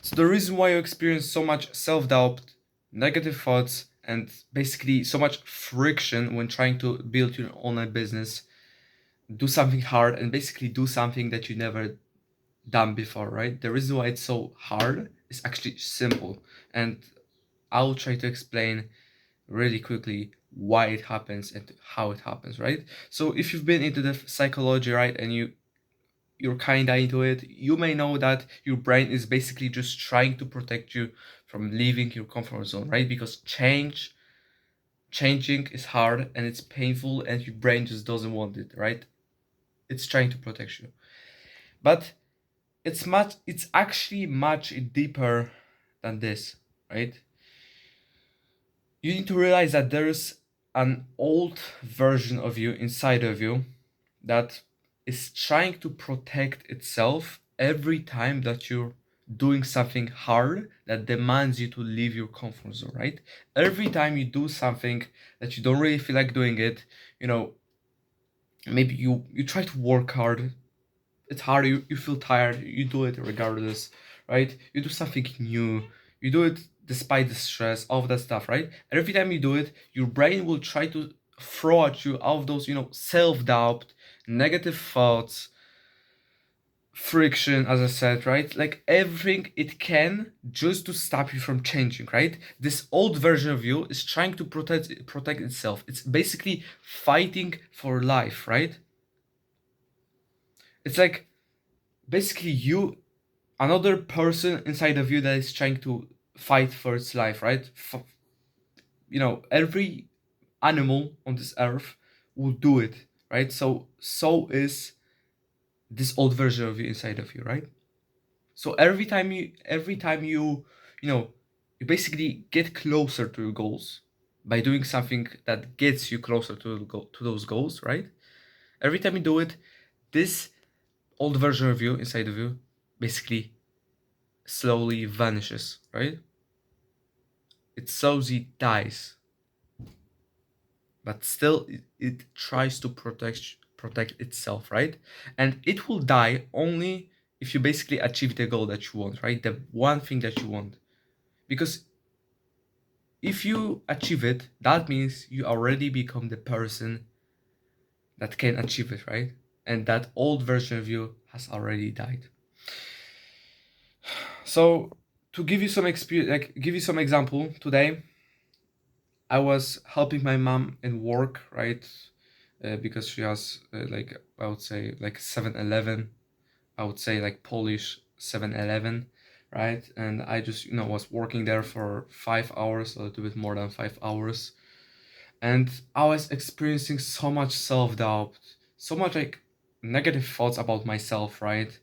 So the reason why you experience so much self-doubt, negative thoughts, and basically so much friction when trying to build your online business, do something hard and basically do something that you never done before, right? The reason why it's so hard is actually simple. And I'll try to explain really quickly why it happens and how it happens, right? So if you've been into the psychology, right, and you're kind of into it, you may know that your brain is basically just trying to protect you from leaving your comfort zone, right? Because changing is hard and it's painful and your brain just doesn't want it, right? It's trying to protect you. But it's actually much deeper than this, right? You need to realize that there's an old version of you inside of you that is trying to protect itself every time that you're doing something hard that demands you to leave your comfort zone, right? Every time you do something that you don't really feel like doing it, you know, maybe you try to work hard. It's hard, you feel tired, you do it regardless, right? You do something new, you do it despite the stress, all of that stuff, right? And every time you do it, your brain will try to throw at you all of those, self-doubt, negative thoughts, friction, as I said, right? Like everything it can just to stop you from changing, right? This old version of you is trying to protect itself. It's basically fighting for life, right? It's like basically you, another person inside of you that is trying to fight for its life, right? Every animal on this earth will do it, right? So is this old version of you inside of you, right? So every time you you know you basically get closer to your goals by doing something that gets you closer to those goals, right? Every time you do it, this old version of you inside of you basically slowly vanishes, right? It slowly dies, but still it tries to protect itself, right? And it will die only if you basically achieve the goal that you want, right? The one thing that you want. Because if you achieve it, that means you already become the person that can achieve it, right? And that old version of you has already died. So to give you some experience, like give you some example, today I was helping my mom in work, right? Because she has like I would say like 7-Eleven, I would say like Polish 7-Eleven, right? And I just was working there for 5 hours, a little bit more than 5 hours, and I was experiencing so much self-doubt, so much like negative thoughts about myself, right?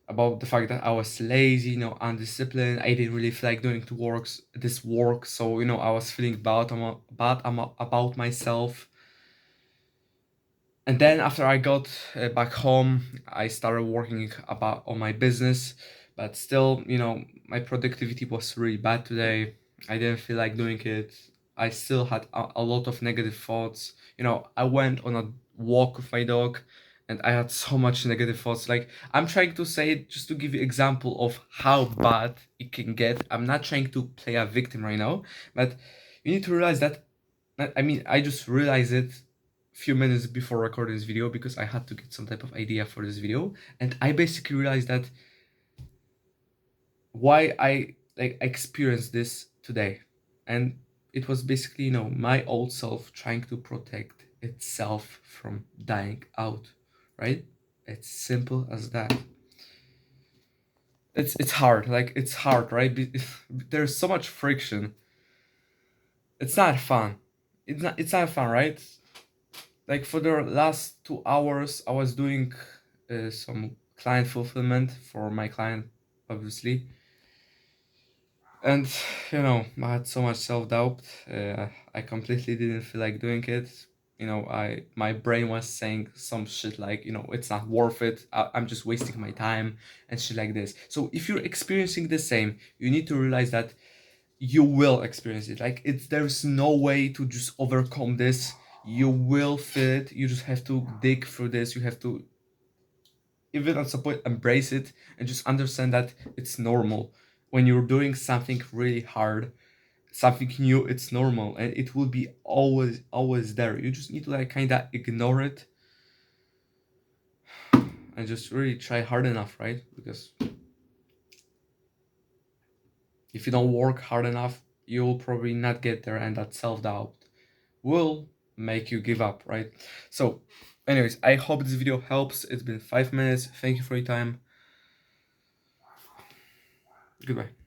About the fact that I was lazy, undisciplined. I didn't really feel like doing this work, so I was feeling about myself. And then after I got back home, I started working about on my business, but still, my productivity was really bad today. I didn't feel like doing it. I still had a lot of negative thoughts. I went on a walk with my dog, and I had so much negative thoughts. Like, I'm trying to say it just to give you example of how bad it can get. I'm not trying to play a victim right now, but you need to realize that. I just realized it few minutes before recording this video because I had to get some type of idea for this video, and I basically realized that why I like experienced this today. And it was basically, my old self trying to protect itself from dying out, right? It's simple as that. It's hard, like it's hard, right? There's so much friction. It's not fun. It's not fun, right? Like for the last 2 hours, I was doing some client fulfillment for my client, obviously. And I had so much self-doubt. I completely didn't feel like doing it. My brain was saying some shit like, it's not worth it. I'm just wasting my time and shit like this. So if you're experiencing the same, you need to realize that you will experience it. Like there's no way to just overcome this. You will feel it. You just have to dig through this. You have to even at some point embrace it and just understand that it's normal. When you're doing something really hard, something new, it's normal and it will be always there. You just need to like kind of ignore it and just really try hard enough, right? Because if you don't work hard enough, you'll probably not get there, and that self-doubt will make you give up, right? So anyways, I hope this video helps. It's been 5 minutes. Thank you for your time. Goodbye.